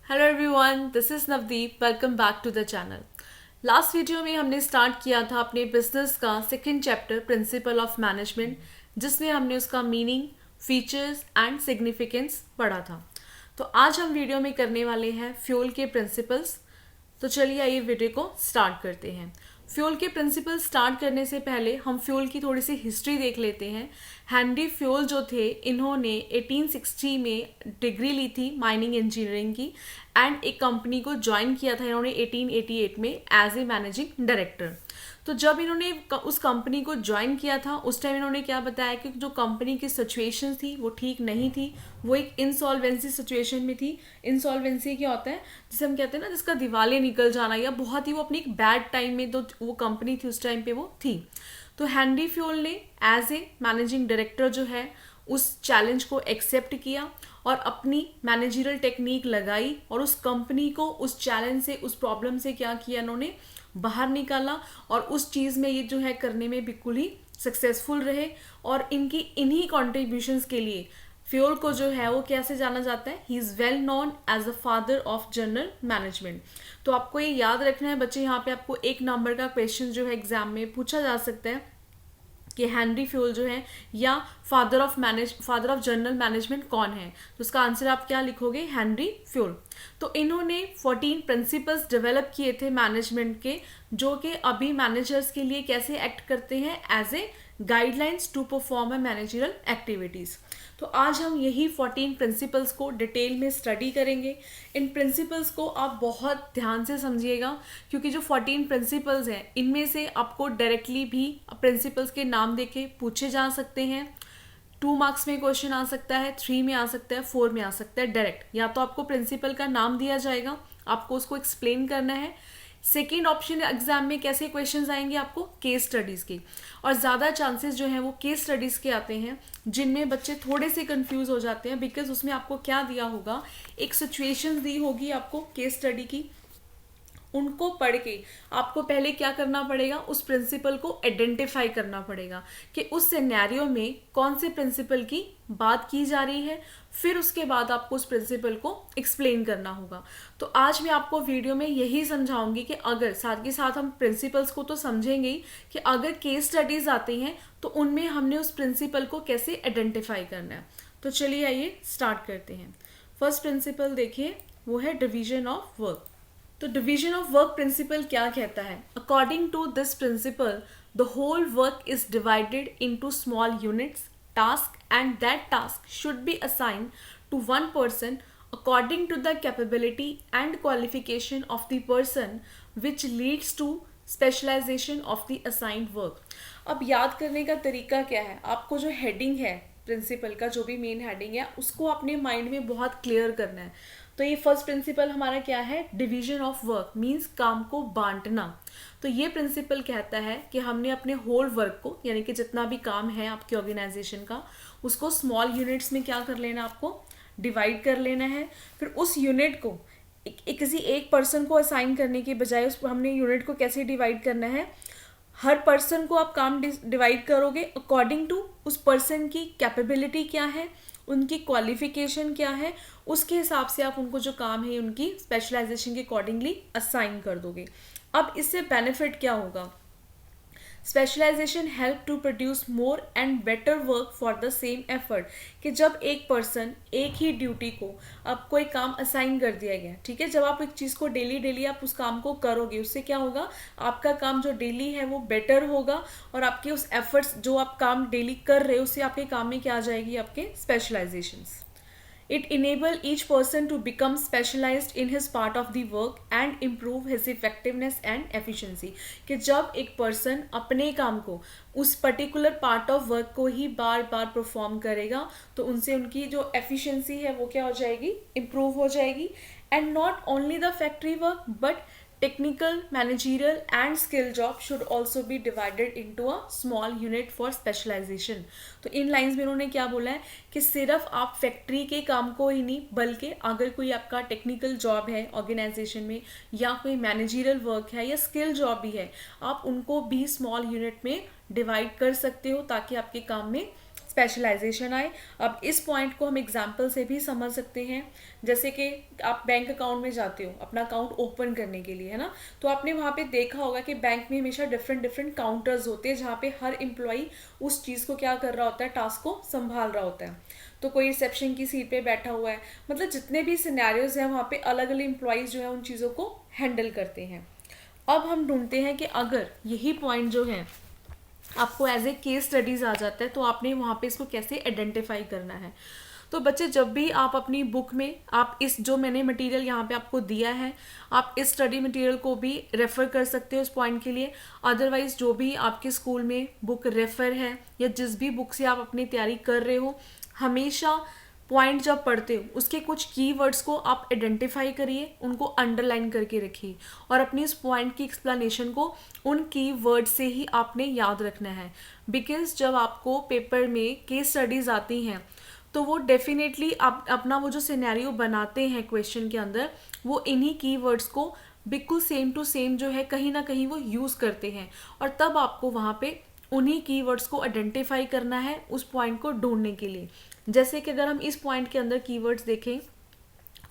Hello everyone, this is Navdeep. Welcome back to the channel. Last video में हमने start किया था अपने बिजनेस का second chapter principle of management, जिसमें हमने उसका मीनिंग, फीचर्स एंड सिग्निफिकेंस पढ़ा था। तो आज हम वीडियो में करने वाले हैं फ्यूल के प्रिंसिपल्स। तो चलिए आइए वीडियो को स्टार्ट करते हैं। फ्यूल के प्रिंसिपल स्टार्ट करने से पहले हम फ्यूल की थोड़ी सी हिस्ट्री देख लेते हैं। हेनरी फ्यूल जो थे, इन्होंने 1860 में डिग्री ली थी माइनिंग इंजीनियरिंग की एंड एक कंपनी को ज्वाइन किया था इन्होंने 1888 में एज ए मैनेजिंग डायरेक्टर। तो जब इन्होंने उस कंपनी को ज्वाइन किया था उस टाइम इन्होंने क्या बताया कि जो कंपनी की सिचुएशन थी वो ठीक नहीं थी, वो एक इंसॉल्वेंसी सिचुएशन में थी। इंसॉल्वेंसी क्या होता है, जिसे हम कहते हैं ना, जिसका दिवाले निकल जाना, या बहुत ही वो अपनी एक बैड टाइम में तो वो कंपनी थी उस टाइम पे वो थी। तो हेनरी फ्यूल ने एज ए मैनेजिंग डायरेक्टर जो है उस चैलेंज को एक्सेप्ट किया और अपनी मैनेजरियल टेक्निक लगाई और उस कंपनी को उस चैलेंज से, उस प्रॉब्लम से क्या किया, इन्होंने बाहर निकाला और उस चीज़ में ये जो है करने में बिल्कुल ही सक्सेसफुल रहे। और इनकी इन्हीं कॉन्ट्रीब्यूशंस के लिए फ्यूल को जो है वो कैसे जाना जाता है, he is well known as the father of general management. तो आपको ये याद रखना है बच्चे, यहाँ पे आपको एक नंबर का क्वेश्चन जो है एग्जाम में पूछा जा सकता है कि हेनरी फ्यूल जो है या फादर ऑफ जनरल मैनेजमेंट कौन है। तो उसका आंसर आप क्या लिखोगे, हेनरी फ्यूल। तो इन्होंने 14 प्रिंसिपल्स डेवलप किए थे मैनेजमेंट के, जो कि अभी मैनेजर्स के लिए कैसे एक्ट करते हैं as a guidelines to perform a managerial activities. तो आज हम यही 14 प्रिंसिपल्स को डिटेल में स्टडी करेंगे। इन प्रिंसिपल्स को आप बहुत ध्यान से समझिएगा, क्योंकि जो 14 प्रिंसिपल्स हैं इनमें से आपको डायरेक्टली भी प्रिंसिपल्स के नाम देके पूछे जा सकते हैं। 2 मार्क्स में क्वेश्चन आ सकता है, 3 में आ सकता है, 4 में आ सकता है डायरेक्ट। या तो आपको प्रिंसिपल का नाम दिया जाएगा, आपको उसको एक्सप्लेन करना है। सेकेंड ऑप्शन एग्जाम में कैसे क्वेश्चंस आएंगे, आपको केस स्टडीज के। और ज़्यादा चांसेस जो हैं वो केस स्टडीज के आते हैं, जिनमें बच्चे थोड़े से कंफ्यूज हो जाते हैं, बिकॉज उसमें आपको क्या दिया होगा, एक सिचुएशन दी होगी आपको केस स्टडी की। उनको पढ़ के आपको पहले क्या करना पड़ेगा, उस प्रिंसिपल को आइडेंटिफाई करना पड़ेगा कि उस सिनेरियो में कौन से प्रिंसिपल की बात की जा रही है। फिर उसके बाद आपको उस प्रिंसिपल को एक्सप्लेन करना होगा। तो आज मैं आपको वीडियो में यही समझाऊंगी कि अगर साथ के साथ हम प्रिंसिपल्स को तो समझेंगे ही, कि अगर केस स्टडीज आते हैं तो उनमें हमने उस प्रिंसिपल को कैसे आइडेंटिफाई करना है। तो चलिए आइए स्टार्ट करते हैं। फर्स्ट प्रिंसिपल देखिए, वो है डिवीजन ऑफ वर्क। तो डिवीजन ऑफ वर्क प्रिंसिपल क्या कहता है, according to this principle the whole work is divided into small units task and that task should be assigned to one person according to the capability and qualification of the person, which leads to specialization of the assigned work। अब याद करने का तरीका क्या है, आपको जो heading है प्रिंसिपल का, जो भी मेन हेडिंग है, उसको अपने माइंड में बहुत क्लियर करना है। तो ये फर्स्ट प्रिंसिपल हमारा क्या है, डिवीजन ऑफ वर्क मीन्स काम को बांटना। तो ये प्रिंसिपल कहता है कि हमने अपने होल वर्क को, यानी कि जितना भी काम है आपकी ऑर्गेनाइजेशन का, उसको स्मॉल यूनिट्स में क्या कर लेना, आपको डिवाइड कर लेना है। फिर उस यूनिट को किसी एक पर्सन को असाइन करने के बजाय उस हमने यूनिट को कैसे डिवाइड करना है, हर पर्सन को आप काम डिवाइड करोगे अकॉर्डिंग टू उस पर्सन की कैपेबिलिटी क्या है, उनकी क्वालिफिकेशन क्या है, उसके हिसाब से आप उनको जो काम है उनकी स्पेशलाइजेशन के अकॉर्डिंगली असाइन कर दोगे। अब इससे बेनिफिट क्या होगा, specialisation help to produce more and better work for the same effort. कि जब एक पर्सन एक ही ड्यूटी को, अब कोई काम असाइन कर दिया गया, ठीक है, जब आप एक चीज़ को डेली आप उस काम को करोगे, उससे क्या होगा, आपका काम जो डेली है वो बेटर होगा और आपके उस एफर्ट्स जो आप काम डेली कर रहे हो उससे आपके काम में क्या आ जाएगी, आपके specialisations. It enable each person to become specialized in his part of the work and improve his effectiveness and efficiency। कि जब एक पर्सन अपने काम को, उस पर्टिकुलर पार्ट ऑफ वर्क को ही बार बार परफॉर्म करेगा तो उनसे उनकी जो एफिशिएंसी है वो क्या हो जाएगी, इम्प्रूव हो जाएगी। And not only the factory work but technical, managerial and skill job should also be divided into a small unit for specialisation. तो इन लाइन्स में उन्होंने क्या बोला है कि सिर्फ आप फैक्ट्री के काम को ही नहीं, बल्कि अगर कोई आपका टेक्निकल जॉब है ऑर्गेनाइजेशन में, या कोई मैनेजरियल वर्क है या स्किल जॉब भी है, आप उनको भी स्मॉल यूनिट में डिवाइड कर सकते हो ताकि आपके काम में स्पेशलाइजेशन आए। अब इस पॉइंट को हम एग्जाम्पल से भी समझ सकते हैं। जैसे कि आप बैंक अकाउंट में जाते हो अपना अकाउंट ओपन करने के लिए, है ना, तो आपने वहाँ पे देखा होगा कि बैंक में हमेशा डिफरेंट डिफरेंट काउंटर्स होते हैं जहाँ पे हर एम्प्लॉई उस चीज़ को क्या कर रहा होता है, टास्क को संभाल रहा होता है। तो कोई रिसेप्शन की सीट पे बैठा हुआ है, मतलब जितने भी सिनेरियोज हैं वहाँ पे अलग अलग एम्प्लॉयज जो है उन चीज़ों को हैंडल करते हैं। अब हम ढूंढते हैं कि अगर यही पॉइंट जो है आपको एज ए केस स्टडीज आ जाता है तो आपने वहाँ पे इसको कैसे आइडेंटिफाई करना है। तो बच्चे, जब भी आप अपनी बुक में आप इस जो मैंने मटेरियल यहाँ पे आपको दिया है, आप इस स्टडी मटेरियल को भी रेफर कर सकते हो उस पॉइंट के लिए। अदरवाइज जो भी आपके स्कूल में बुक रेफर है या जिस भी बुक से आप अपनी तैयारी कर रहे हो, हमेशा पॉइंट जब पढ़ते हो उसके कुछ कीवर्ड्स को आप आइडेंटिफाई करिए, उनको अंडरलाइन करके रखिए और अपनी इस पॉइंट की एक्सप्लेनेशन को उन कीवर्ड से ही आपने याद रखना है। बिकॉज जब आपको पेपर में केस स्टडीज आती हैं तो वो डेफिनेटली आप अपना वो जो सिनेरियो बनाते हैं क्वेश्चन के अंदर, वो इन्हीं कीवर्ड्स को बिल्कुल सेम टू सेम जो है कहीं ना कहीं वो यूज़ करते हैं। और तब आपको वहाँ पे उन्हीं कीवर्ड्स को आइडेंटिफाई करना है उस पॉइंट को ढूंढने के लिए। जैसे कि अगर हम इस पॉइंट के अंदर कीवर्ड्स देखें,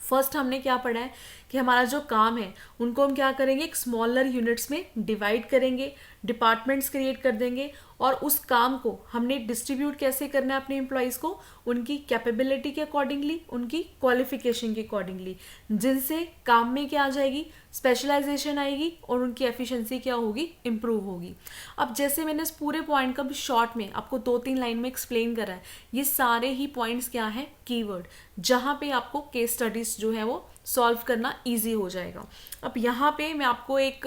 फर्स्ट हमने क्या पढ़ा है कि हमारा जो काम है उनको हम क्या करेंगे, एक स्मॉलर यूनिट्स में डिवाइड करेंगे, डिपार्टमेंट्स क्रिएट कर देंगे और उस काम को हमने डिस्ट्रीब्यूट कैसे करना है अपने एम्प्लॉयज़ को, उनकी कैपेबिलिटी के अकॉर्डिंगली, उनकी क्वालिफिकेशन के अकॉर्डिंगली, जिनसे काम में क्या आ जाएगी, स्पेशलाइजेशन आएगी और उनकी एफिशिएंसी क्या होगी, इम्प्रूव होगी। अब जैसे मैंने इस पूरे पॉइंट का भी शॉर्ट में आपको 2-3 लाइन में एक्सप्लेन करा है, ये सारे ही पॉइंट्स क्या हैं, कीवर्ड, जहाँ पे आपको केस स्टडीज जो है वो सॉल्व करना ईजी हो जाएगा। अब यहाँ पे मैं आपको एक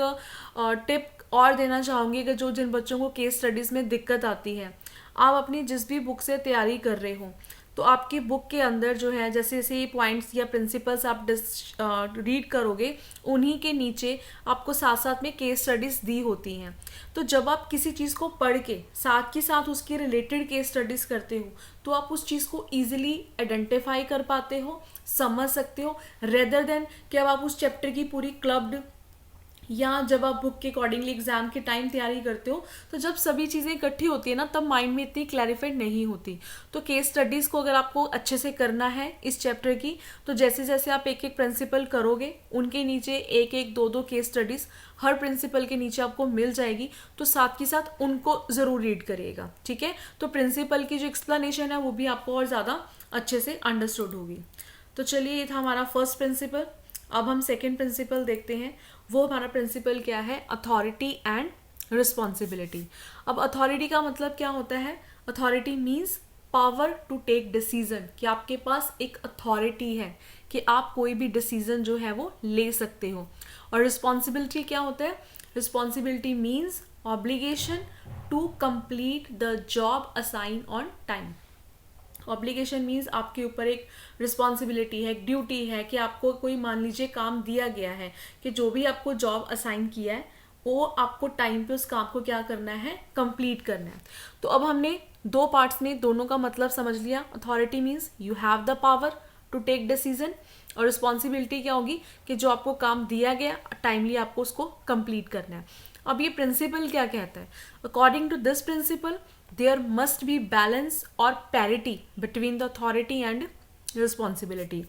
टिप और देना चाहूँगी कि जो जिन बच्चों को केस स्टडीज़ में दिक्कत आती है, आप अपनी जिस भी बुक से तैयारी कर रहे हो तो आपकी बुक के अंदर जो है जैसे जैसे पॉइंट्स या प्रिंसिपल्स आप रीड करोगे, उन्हीं के नीचे आपको साथ साथ में केस स्टडीज़ दी होती हैं। तो जब आप किसी चीज़ को पढ़ के साथ के साथ उसके रिलेटेड केस स्टडीज़ करते हो तो आप उस चीज़ को ईजिली आइडेंटिफाई कर पाते हो, समझ सकते हो, रेदर देन कि अब आप उस चैप्टर की पूरी क्लब्ड या जब आप बुक के अकॉर्डिंगली एग्जाम के टाइम तैयारी करते हो तो जब सभी चीज़ें इकट्ठी होती है ना, तब माइंड में इतनी क्लैरिफाइड नहीं होती। तो केस स्टडीज़ को अगर आपको अच्छे से करना है इस चैप्टर की, तो जैसे जैसे आप एक एक प्रिंसिपल करोगे उनके नीचे एक एक दो दो केस स्टडीज़ हर प्रिंसिपल के नीचे आपको मिल जाएगी, तो साथ के साथ उनको ज़रूर रीड करिएगा, ठीक है। तो प्रिंसिपल की जो एक्सप्लेनेशन है वो भी आपको और ज़्यादा अच्छे से अंडरस्टूड होगी। तो चलिए, ये था हमारा फर्स्ट प्रिंसिपल। अब हम सेकेंड प्रिंसिपल देखते हैं। वो हमारा प्रिंसिपल क्या है, अथॉरिटी एंड रिस्पॉन्सिबिलिटी। अब अथॉरिटी का मतलब क्या होता है, authority means power to take decision, कि आपके पास एक अथॉरिटी है कि आप कोई भी डिसीजन जो है वो ले सकते हो। और रिस्पॉन्सिबिलिटी क्या होता है, responsibility means obligation to complete the job assign on time. Obligation means आपके ऊपर एक रिस्पॉन्सिबिलिटी है, एक ड्यूटी है कि आपको कोई मान लीजिए काम दिया गया है कि जो भी आपको जॉब असाइन किया है वो आपको टाइम पे उस काम को क्या करना है, कंप्लीट करना है। तो अब हमने दो पार्ट्स में दोनों का मतलब समझ लिया। Authority means you have the power to take decision, और रिस्पॉन्सिबिलिटी क्या होगी कि जो आपको काम दिया गया टाइमली आपको उसको कंप्लीट करना है। अब ये प्रिंसिपल क्या कहता है, according to this principle there must be balance और parity between the authority and responsibility,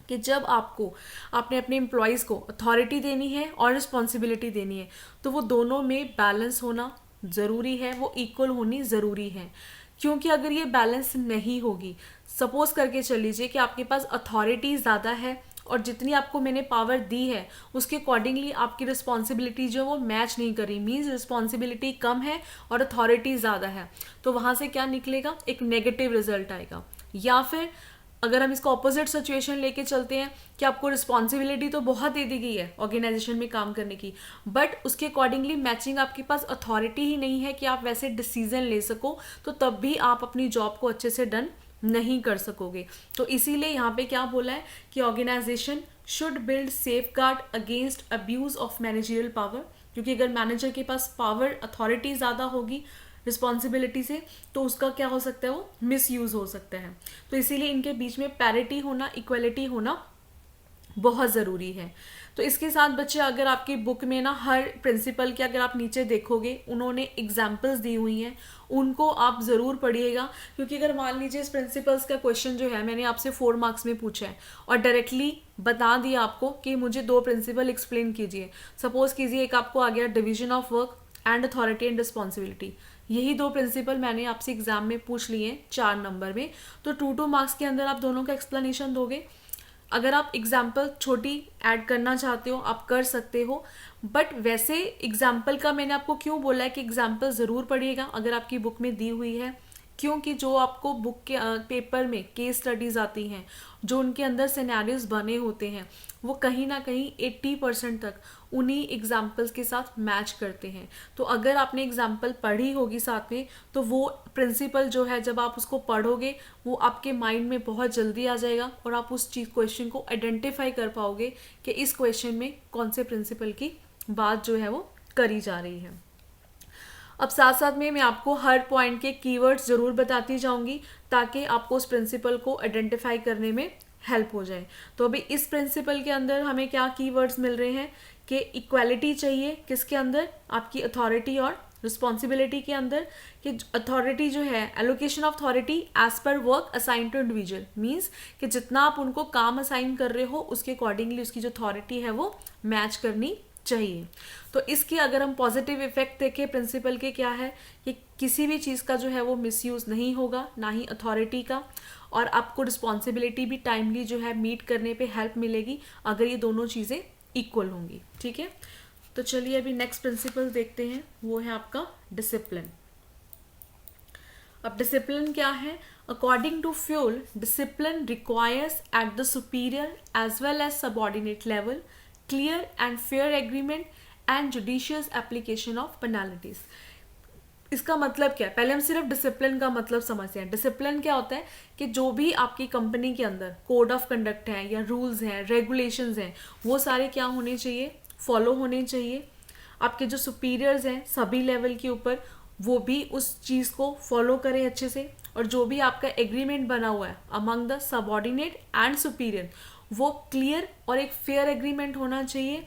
कि जब आपको आपने अपने एम्प्लॉयज़ को अथॉरिटी देनी है और रिस्पॉन्सिबिलिटी देनी है तो वो दोनों में बैलेंस होना ज़रूरी है, वो इक्वल होनी ज़रूरी है। क्योंकि अगर ये बैलेंस नहीं होगी, सपोज करके चल लीजिए कि आपके पास अथॉरिटी ज़्यादा है और जितनी आपको मैंने पावर दी है उसके अकॉर्डिंगली आपकी रिस्पॉन्सिबिलिटी जो वो मैच नहीं कर रही, मीन्स रिस्पॉन्सिबिलिटी कम है और अथॉरिटी ज़्यादा है, तो वहाँ से क्या निकलेगा, एक नेगेटिव रिजल्ट आएगा। या फिर अगर हम इसका ऑपोजिट सिचुएशन लेके चलते हैं कि आपको रिस्पॉन्सिबिलिटी तो बहुत दे दी गई है ऑर्गेनाइजेशन में काम करने की, बट उसके अकॉर्डिंगली मैचिंग आपके पास अथॉरिटी ही नहीं है कि आप वैसे डिसीजन ले सको, तो तब भी आप अपनी जॉब को अच्छे से डन नहीं कर सकोगे। तो इसीलिए यहाँ पे क्या बोला है कि organization should build safeguard against abuse of managerial power, क्योंकि अगर मैनेजर के पास पावर अथॉरिटी ज़्यादा होगी रिस्पॉन्सिबिलिटी से तो उसका क्या हो सकता है, वो मिसयूज हो सकता है। तो इसीलिए इनके बीच में पैरिटी होना, इक्वलिटी होना बहुत ज़रूरी है। तो इसके साथ बच्चे, अगर आपकी बुक में ना हर प्रिंसिपल के अगर आप नीचे देखोगे उन्होंने एग्जाम्पल्स दी हुई हैं, उनको आप ज़रूर पढ़िएगा। क्योंकि अगर मान लीजिए इस प्रिंसिपल्स का क्वेश्चन जो है मैंने आपसे 4 मार्क्स में पूछा है और डायरेक्टली बता दिया आपको कि मुझे 2 प्रिंसिपल एक्सप्लेन कीजिए। सपोज कीजिए एक आपको आ गया division of work and authority and responsibility, यही 2 प्रिंसिपल मैंने आपसे एग्जाम में पूछ लिए 4 नंबर में, तो 2 मार्क्स के अंदर आप दोनों का एक्सप्लेनेशन दोगे। अगर आप एग्जाम्पल छोटी ऐड करना चाहते हो आप कर सकते हो, बट वैसे एग्जाम्पल का मैंने आपको क्यों बोला है कि एग्जाम्पल ज़रूर पढ़िएगा अगर आपकी बुक में दी हुई है, क्योंकि जो आपको बुक के पेपर में केस स्टडीज़ आती हैं, जो उनके अंदर सिनेरियोज बने होते हैं, वो कहीं ना कहीं 80% तक उन्हीं एग्जाम्पल्स के साथ मैच करते हैं। तो अगर आपने एग्जाम्पल पढ़ी होगी साथ में, तो वो प्रिंसिपल जो है जब आप उसको पढ़ोगे वो आपके माइंड में बहुत जल्दी आ जाएगा और आप उस चीज़ क्वेश्चन को आइडेंटिफाई कर पाओगे कि इस क्वेश्चन में कौन से प्रिंसिपल की बात जो है वो करी जा रही है। अब साथ साथ में मैं आपको हर पॉइंट के कीवर्ड्स ज़रूर बताती जाऊंगी ताकि आपको उस प्रिंसिपल को आइडेंटिफाई करने में हेल्प हो जाए। तो अभी इस प्रिंसिपल के अंदर हमें क्या कीवर्ड्स मिल रहे हैं कि इक्वालिटी चाहिए किसके अंदर, आपकी अथॉरिटी और रिस्पॉन्सिबिलिटी के अंदर। कि अथॉरिटी जो है, allocation of authority as per work assign to individual, means कि जितना आप उनको काम असाइन कर रहे हो उसके अकॉर्डिंगली उसकी जो अथॉरिटी है वो मैच करनी चाहिए। तो इसके अगर हम पॉजिटिव इफेक्ट देखें प्रिंसिपल के, क्या है कि किसी भी चीज़ का जो है वो मिसयूज़ नहीं होगा, ना ही अथॉरिटी का, और आपको रिस्पॉन्सिबिलिटी भी टाइमली जो है मीट करने पे हेल्प मिलेगी अगर ये दोनों चीज़ें इक्वल होंगी। ठीक है, तो चलिए अभी नेक्स्ट प्रिंसिपल देखते हैं, वो है आपका डिसिप्लिन। अब डिसिप्लिन क्या है? According to Fayol, discipline requires at the superior as well as subordinate level clear and fair agreement and judicious application of penalties. इसका मतलब क्या है? पहले हम सिर्फ डिसिप्लिन का मतलब समझते हैं। डिसिप्लिन क्या होता है कि जो भी आपकी कंपनी के अंदर कोड ऑफ कंडक्ट है या रूल्स हैं, रेगुलेशंस हैं, वो सारे क्या होने चाहिए? फॉलो होने चाहिए। आपके जो सुपीरियर्स हैं सभी लेवल के ऊपर, वो भी उस चीज़ को फॉलो करें अच्छे से, और जो भी आपका एग्रीमेंट बना हुआ है among the subordinate and superior वो क्लियर और एक फेयर एग्रीमेंट होना चाहिए।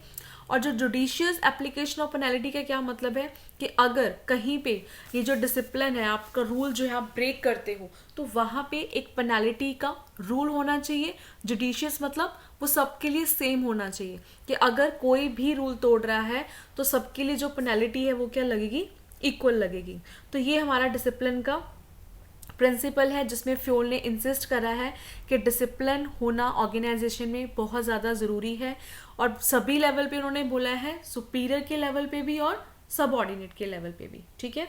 और जो जुडिशियस एप्लीकेशन ऑफ पेनल्टी का क्या मतलब है कि अगर कहीं पे ये जो डिसिप्लिन है, आपका रूल जो है आप ब्रेक करते हो, तो वहाँ पे एक पेनल्टी का रूल होना चाहिए। जुडिशियस मतलब वो सबके लिए सेम होना चाहिए कि अगर कोई भी रूल तोड़ रहा है तो सबके लिए जो पेनल्टी है वो क्या लगेगी? इक्वल लगेगी। तो ये हमारा डिसिप्लिन का प्रिंसिपल है जिसमें फ्योल ने इंसिस्ट करा है कि डिसिप्लिन होना ऑर्गेनाइजेशन में बहुत ज़्यादा ज़रूरी है, और सभी लेवल पे उन्होंने बोला है, सुपीरियर के लेवल पे भी और सबऑर्डिनेट के लेवल पे भी। ठीक है,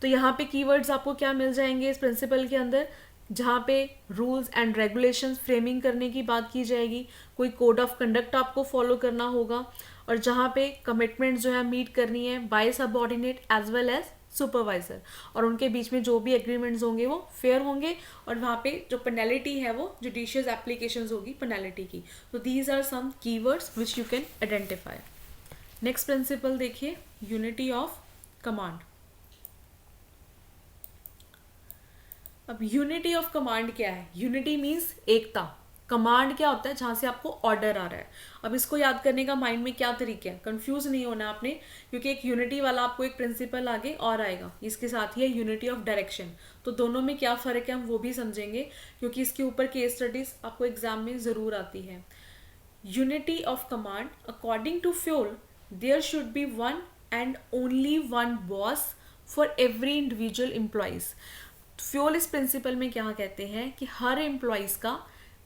तो यहाँ पे कीवर्ड्स आपको क्या मिल जाएंगे इस प्रिंसिपल के अंदर, जहाँ पे रूल्स एंड रेगुलेशंस फ्रेमिंग करने की बात की जाएगी, कोई कोड ऑफ कंडक्ट आपको फॉलो करना होगा, और जहाँ पे कमिटमेंट जो है मीट करनी है by subordinate as well as supervisor, और उनके बीच में जो भी एग्रीमेंट्स होंगे वो फेयर होंगे, और वहाँ पे जो पेनल्टी है वो जुडिशियस एप्लीकेशंस होगी पेनल्टी की। तो these are some keywords which you can identify. Next principle देखिए, यूनिटी ऑफ कमांड। अब यूनिटी ऑफ कमांड क्या है? यूनिटी मीन्स एकता, कमांड क्या होता है? जहाँ से आपको ऑर्डर आ रहा है। अब इसको याद करने का माइंड में क्या तरीका है? कंफ्यूज नहीं होना आपने, क्योंकि एक यूनिटी वाला आपको एक प्रिंसिपल आगे और आएगा, इसके साथ ही है यूनिटी ऑफ डायरेक्शन। तो दोनों में क्या फ़र्क है हम वो भी समझेंगे, क्योंकि इसके ऊपर केस स्टडीज आपको एग्जाम में ज़रूर आती है। Unity of command, according to Fayol there should be one and only one boss for every individual employees. Fayol इस प्रिंसिपल में क्या कहते हैं कि हर एम्प्लॉइज का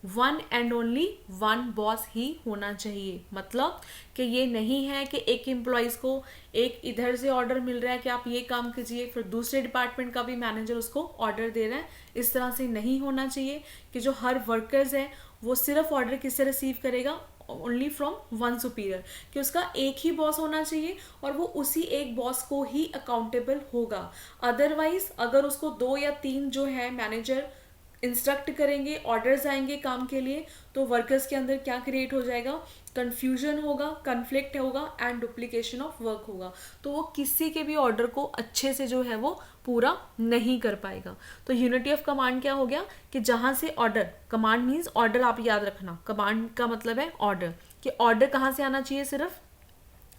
one and only one boss ही होना चाहिए। मतलब कि ये नहीं है कि एक एम्प्लॉइज को एक इधर से ऑर्डर मिल रहा है कि आप ये काम कीजिए, फिर दूसरे डिपार्टमेंट का भी मैनेजर उसको ऑर्डर दे रहा है। इस तरह से नहीं होना चाहिए कि जो हर वर्कर्स है वो सिर्फ ऑर्डर किससे रिसीव करेगा? ओनली फ्रॉम वन सुपीरियर, कि उसका एक ही बॉस होना चाहिए और वो उसी एक बॉस को ही अकाउंटेबल होगा। अदरवाइज अगर उसको 2 या 3 जो है मैनेजर इंस्ट्रक्ट करेंगे, ऑर्डर्स आएंगे काम के लिए, तो वर्कर्स के अंदर क्या क्रिएट हो जाएगा, कंफ्यूजन होगा, कन्फ्लिक्ट होगा एंड डुप्लीकेशन ऑफ वर्क होगा। तो वो किसी के भी ऑर्डर को अच्छे से जो है वो पूरा नहीं कर पाएगा। तो यूनिटी ऑफ कमांड क्या हो गया कि जहाँ से ऑर्डर, कमांड मीन्स ऑर्डर, आप याद रखना, कमांड का मतलब है ऑर्डर, कि ऑर्डर कहाँ से आना चाहिए, सिर्फ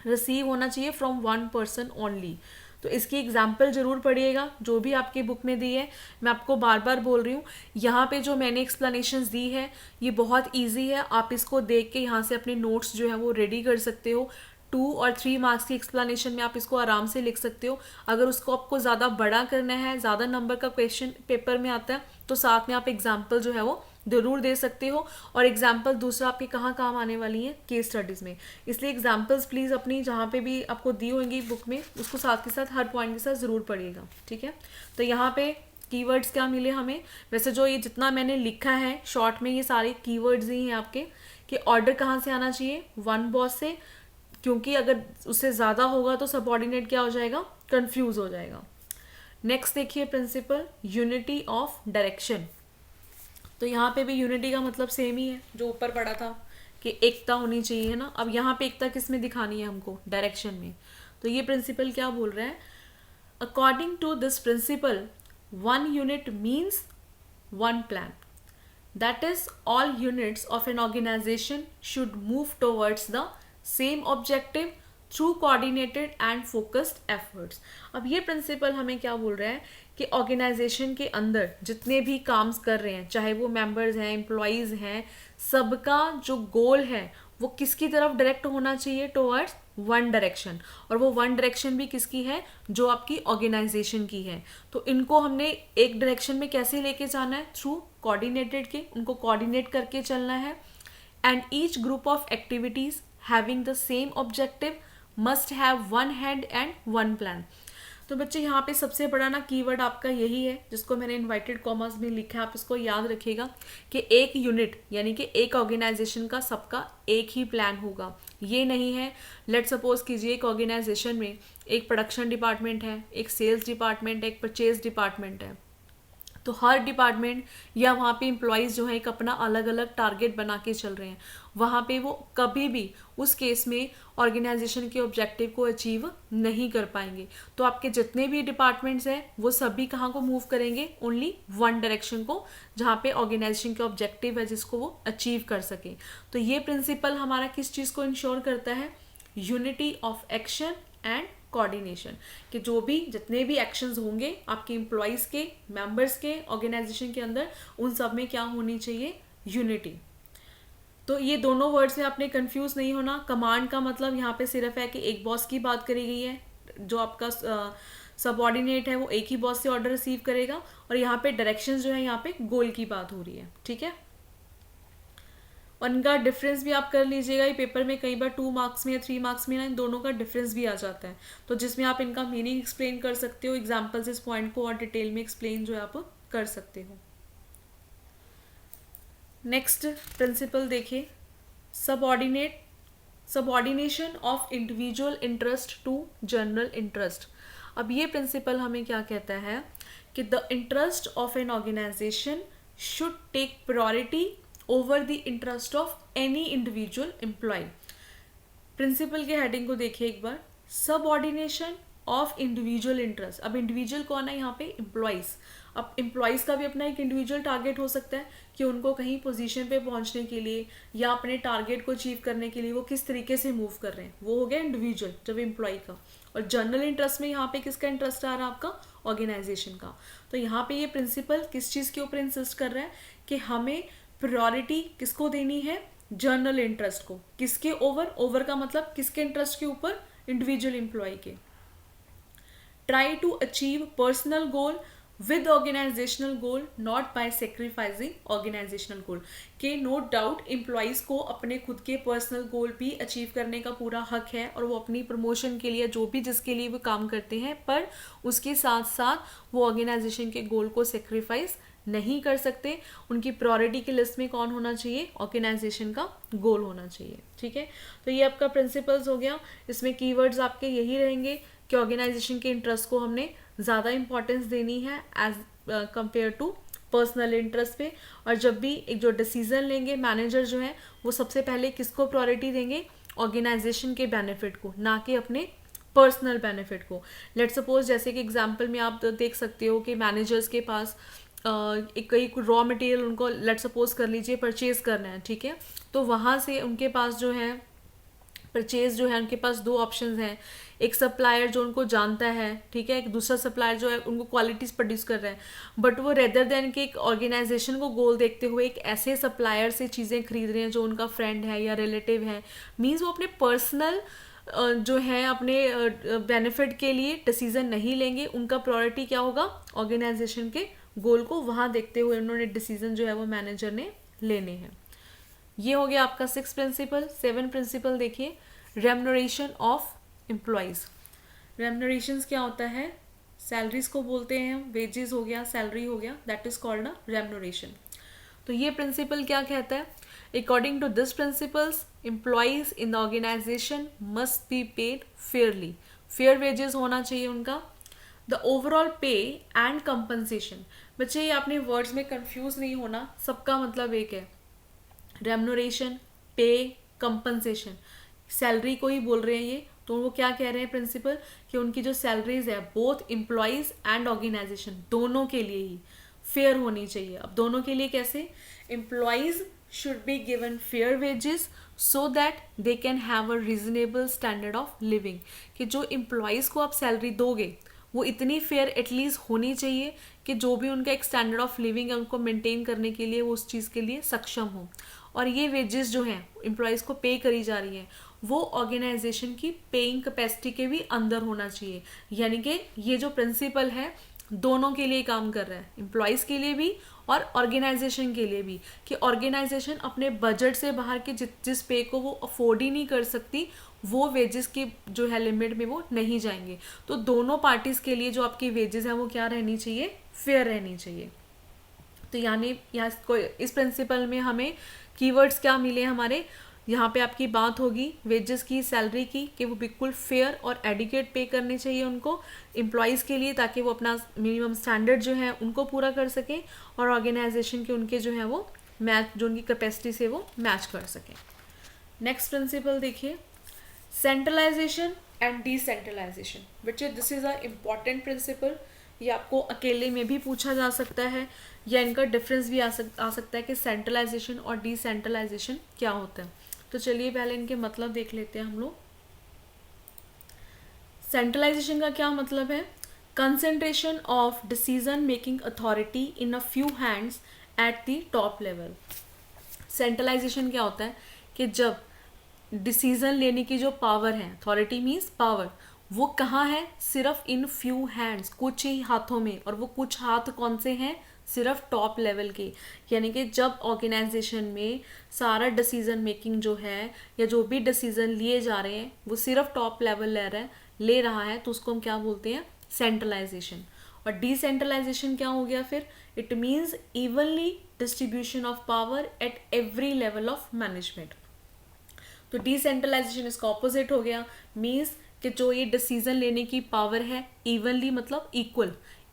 रिसीव होना चाहिए फ्रॉम वन पर्सन ओनली। तो इसकी एग्जाम्पल जरूर पढ़िएगा जो भी आपकी बुक में दी है। मैं आपको बार बार बोल रही हूँ, यहाँ पे जो मैंने एक्सप्लेनेशंस दी है ये बहुत इजी है, आप इसको देख के यहाँ से अपने नोट्स जो है वो रेडी कर सकते हो। 2 और 3 मार्क्स की एक्सप्लेनेशन में आप इसको आराम से लिख सकते हो। अगर उसको आपको ज़्यादा बड़ा करना है, ज़्यादा नंबर का क्वेश्चन पेपर में आता है, तो साथ में आप एग्जाम्पल जो है वो जरूर दे सकते हो। और एग्जाम्पल दूसरा आपके कहाँ काम आने वाली है, केस स्टडीज़ में। इसलिए एग्जाम्पल्स प्लीज़ अपनी जहाँ पे भी आपको दी होंगी बुक में, उसको साथ के साथ हर पॉइंट के साथ ज़रूर पढ़िएगा, ठीक है। तो यहाँ पे कीवर्ड्स क्या मिले हमें, वैसे जो ये जितना मैंने लिखा है शॉर्ट में, ये सारे कीवर्ड्स ही हैं आपके, कि ऑर्डर कहाँ से आना चाहिए, वन बॉस से, क्योंकि अगर उससे ज़्यादा होगा तो सबऑर्डिनेट क्या हो जाएगा, कंफ्यूज हो जाएगा। नेक्स्ट देखिए प्रिंसिपल, यूनिटी ऑफ डायरेक्शन। तो यहाँ पे भी यूनिटी का मतलब सेम ही है जो ऊपर पड़ा था कि एकता होनी चाहिए, है ना। अब यहाँ पे एकता किस में दिखानी है हमको, डायरेक्शन में। तो ये प्रिंसिपल क्या बोल रहा है, according to this principle one unit means one plan, that is all units of an organization should move towards the same objective through coordinated and focused efforts. अब ये प्रिंसिपल हमें क्या बोल रहा है कि ऑर्गेनाइजेशन के अंदर जितने भी काम्स कर रहे हैं, चाहे वो मेंबर्स हैं, एम्प्लॉयज़ हैं, सबका जो गोल है वो किसकी तरफ डायरेक्ट होना चाहिए, टुवर्ड्स वन डायरेक्शन। और वो वन डायरेक्शन भी किसकी है, जो आपकी ऑर्गेनाइजेशन की है। तो इनको हमने एक डायरेक्शन में कैसे लेके जाना है, थ्रू कोऑर्डिनेटेड के, उनको कोऑर्डिनेट करके चलना है। And each group of activities having the same objective must have one head and one plan. तो बच्चे यहाँ पे सबसे बड़ा ना कीवर्ड आपका यही है, जिसको मैंने इन्वर्टेड कॉमर्स में लिखा है, आप इसको याद रखिएगा कि एक यूनिट यानी कि एक ऑर्गेनाइजेशन का सबका एक ही प्लान होगा। ये नहीं है, लेट सपोज कीजिए एक ऑर्गेनाइजेशन में एक प्रोडक्शन डिपार्टमेंट है, एक सेल्स डिपार्टमेंट है, एक परचेज डिपार्टमेंट है। तो हर डिपार्टमेंट या वहाँ पे एम्प्लॉयज़ जो है एक अपना अलग अलग टारगेट बना के चल रहे हैं, वहाँ पे वो कभी भी उस केस में ऑर्गेनाइजेशन के ऑब्जेक्टिव को अचीव नहीं कर पाएंगे। तो आपके जितने भी डिपार्टमेंट्स हैं वो सभी कहाँ को मूव करेंगे, ओनली वन डायरेक्शन को, जहाँ पे ऑर्गेनाइजेशन के ऑब्जेक्टिव है जिसको वो अचीव कर सके। तो ये प्रिंसिपल हमारा किस चीज़ को इंश्योर करता है, unity of action and coordination, कि जो भी जितने भी एक्शंस होंगे आपके एम्प्लॉयज़ के, मेंबर्स के, ऑर्गेनाइजेशन के अंदर, उन सब में क्या होनी चाहिए, यूनिटी। तो ये दोनों वर्ड्स में आपने कंफ्यूज नहीं होना। कमांड का मतलब यहाँ पे सिर्फ है कि एक बॉस की बात करी गई है, जो आपका सबऑर्डिनेट है वो एक ही बॉस से ऑर्डर रिसीव करेगा, और यहाँ पे डायरेक्शंस जो है यहाँ पे गोल की बात हो रही है, ठीक है। और इनका डिफरेंस भी आप कर लीजिएगा, ये पेपर में कई बार 2 मार्क्स में या 3 मार्क्स में ना इन दोनों का डिफरेंस भी आ जाता है, तो जिसमें आप इनका मीनिंग एक्सप्लेन कर सकते हो, एग्जाम्पल से इस पॉइंट को और डिटेल में एक्सप्लेन जो है आप कर सकते हो। नेक्स्ट प्रिंसिपल देखिए, subordination of individual interest to general interest. अब ये प्रिंसिपल हमें क्या कहता है कि the interest of an organization should take priority over the interest of any individual employee. Principle के हेडिंग को देखिए एक बार, सबऑर्डिनेशन ऑफ इंडिविजुअल इंटरेस्ट। अब इंडिविजुअल कौन है यहाँ पे, एम्प्लॉयज़। अब एम्प्लॉयज़ का भी अपना एक इंडिविजुअल टारगेट हो सकता है कि उनको कहीं पोजीशन पे पहुंचने के लिए या अपने टारगेट को अचीव करने के लिए वो किस तरीके से मूव कर रहे हैं, वो हो गया इंडिविजुअल जब एम्प्लॉय का। और जनरल इंटरेस्ट में यहाँ पे किसका इंटरेस्ट आ रहा है, आपका ऑर्गेनाइजेशन का। तो यहाँ पे ये प्रिंसिपल किस चीज़ के ऊपर इंसिस्ट कर रहा है कि हमें प्रायोरिटी किसको देनी है, जनरल इंटरेस्ट को। किसके ओवर, ओवर का मतलब किसके इंटरेस्ट के ऊपर, इंडिविजुअल एम्प्लॉय के। Try to achieve personal goal with organisational goal, not by sacrificing organisational goal. के नो डाउट एम्प्लॉयज़ को अपने खुद के पर्सनल गोल भी अचीव करने का पूरा हक है, और वो अपनी प्रमोशन के लिए जो भी जिसके लिए वो काम करते हैं, पर उसके साथ साथ वो ऑर्गेनाइजेशन के गोल को सेक्रीफाइस नहीं कर सकते। उनकी प्रायोरिटी की लिस्ट में कौन होना चाहिए, ऑर्गेनाइजेशन का गोल होना चाहिए, ठीक है। तो ये आपका प्रिंसिपल्स हो गया। इसमें कीवर्ड्स आपके यही रहेंगे कि ऑर्गेनाइजेशन के इंटरेस्ट को हमने ज़्यादा इंपॉर्टेंस देनी है as compare to personal interest पे। और जब भी एक जो डिसीजन लेंगे मैनेजर जो है वो सबसे पहले किसको प्रायोरिटी देंगे, ऑर्गेनाइजेशन के बेनिफिट को, ना कि अपने पर्सनल बेनिफिट को। लेट सपोज जैसे कि एग्जांपल में आप देख सकते हो कि मैनेजर्स के पास एक कई रॉ मटेरियल उनको लेट सपोज कर लीजिए परचेज करना है, ठीक है। तो वहाँ से उनके पास जो है परचेज जो है उनके पास दो ऑप्शंस हैं, एक सप्लायर जो उनको जानता है, ठीक है, एक दूसरा सप्लायर जो है उनको क्वालिटीज प्रोड्यूस कर रहा है। बट वो रेदर देन कि एक ऑर्गेनाइजेशन को गोल देखते हुए एक ऐसे सप्लायर से चीज़ें खरीद रहे हैं जो उनका फ्रेंड है या रिलेटिव है, मीन्स वो अपने पर्सनल जो है अपने बेनिफिट के लिए डिसीजन नहीं लेंगे। उनका प्रायोरिटी क्या होगा, ऑर्गेनाइजेशन के गोल को वहाँ देखते हुए उन्होंने डिसीजन जो है वो मैनेजर ने लेने हैं। ये हो गया आपका 6 प्रिंसिपल। 7 प्रिंसिपल देखिए, रेम्युनरेशन ऑफ एम्प्लॉयज़। रेम्युनरेशंस क्या होता है, सैलरीज को बोलते हैं हम, वेजेस हो गया, सैलरी हो गया, that is called a remuneration. तो ये प्रिंसिपल क्या कहता है, according to this principles employees in the organization must be paid fairly, fair wages होना चाहिए उनका। The overall pay and compensation, बच्चे ये आपने वर्ड्स में कंफ्यूज नहीं होना, सबका मतलब एक है, रेम्युनरेशन, पे, कंपनसेशन, सैलरी को ही बोल रहे हैं ये। तो वो क्या कह रहे हैं प्रिंसिपल कि उनकी जो सैलरीज है बोथ एम्प्लॉयज एंड ऑर्गेनाइजेशन दोनों के लिए ही फेयर होनी चाहिए। अब दोनों के लिए कैसे, employees should be given fair wages so that they can have a reasonable standard of living, कि जो एम्प्लॉयज को आप सैलरी दोगे वो इतनी फेयर एटलीस्ट होनी चाहिए कि जो भी उनका एक स्टैंडर्ड ऑफ लिविंग है उनको मेंटेन करने के लिए वो उस चीज़ के लिए सक्षम हो। और ये वेजेस जो हैं एम्प्लॉयज़ को पे करी जा रही हैं वो ऑर्गेनाइजेशन की पेइंग कैपेसिटी के भी अंदर होना चाहिए। यानी कि ये जो प्रिंसिपल है दोनों के लिए काम कर रहा है, एम्प्लॉयज़ के लिए भी और ऑर्गेनाइजेशन के लिए भी, कि ऑर्गेनाइजेशन अपने बजट से बाहर के जिस पे को वो अफोर्ड ही नहीं कर सकती वो वेजेस की जो है लिमिट में वो नहीं जाएंगे। तो दोनों पार्टीज के लिए जो आपकी वेजेस है वो क्या रहनी चाहिए, फेयर रहनी चाहिए। तो यानी यहाँ इस प्रिंसिपल में हमें कीवर्ड्स क्या मिले हमारे, यहाँ पे आपकी बात होगी वेजेस की, सैलरी की, कि वो बिल्कुल फेयर और एडिक्वेट पे करने चाहिए उनको एम्प्लॉयज़ के लिए, ताकि वो अपना मिनिमम स्टैंडर्ड जो है उनको पूरा कर सकें, और ऑर्गेनाइजेशन के उनके जो है वो मैच, जो उनकी कैपेसिटी से वो मैच कर सकें। नेक्स्ट प्रिंसिपल देखिए, सेंट्रलाइजेशन एंड डिसेंट्रलाइजेशन। बच्चे this is a important principal, ये आपको अकेले में भी पूछा जा सकता है या इनका डिफरेंस भी आ सकता है कि सेंट्रलाइजेशन और डिसेंट्रलाइजेशन क्या होता है। तो चलिए पहले इनके मतलब देख लेते हैं हम लोग। सेंट्रलाइजेशन का क्या मतलब है, concentration of decision making authority in a few hands at the top level. Centralization क्या होता है कि जब डिसीजन लेने की जो पावर है, अथॉरिटी मीन्स पावर, वो कहाँ है, सिर्फ इन फ्यू हैंड्स, कुछ ही हाथों में, और वो कुछ हाथ कौन से हैं, सिर्फ टॉप लेवल के। यानी कि जब ऑर्गेनाइजेशन में सारा डिसीजन मेकिंग जो है या जो भी डिसीजन लिए जा रहे हैं वो सिर्फ टॉप लेवल ले रहा है, तो उसको हम क्या बोलते हैं, सेंट्रलाइजेशन। और डिसेंट्रलाइजेशन क्या हो गया फिर, it means evenly distribution of power at every level of management. तो डिसेंट्रलाइजेशन इसका ऑपोजिट हो गया, मीन्स कि जो ये डिसीजन लेने की पावर है इवनली मतलब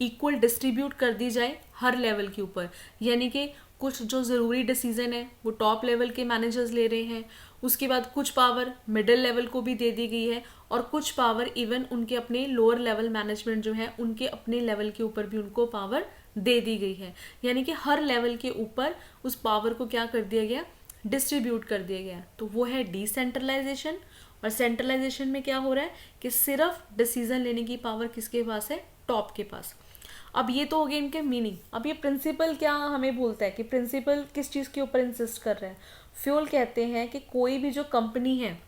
इक्वल डिस्ट्रीब्यूट कर दी जाए हर लेवल के ऊपर। यानी कि कुछ जो ज़रूरी डिसीजन है वो टॉप लेवल के मैनेजर्स ले रहे हैं, उसके बाद कुछ पावर मिडिल लेवल को भी दे दी गई है, और कुछ पावर इवन उनके अपने लोअर लेवल मैनेजमेंट जो है उनके अपने लेवल के ऊपर भी उनको पावर दे दी गई है। यानी कि हर लेवल के ऊपर उस पावर को क्या कर दिया गया, डिस्ट्रीब्यूट कर दिया गया। तो वो है डिसेंट्रलाइजेशन। और सेंट्रलाइजेशन में क्या हो रहा है कि सिर्फ डिसीजन लेने की पावर किसके पास है, टॉप के पास। अब ये तो हो गए इनके मीनिंग। अब ये प्रिंसिपल क्या हमें बोलता है कि प्रिंसिपल किस चीज़ के ऊपर इंसिस्ट कर रहा है। फ्यूल कहते हैं कि कोई भी जो कंपनी है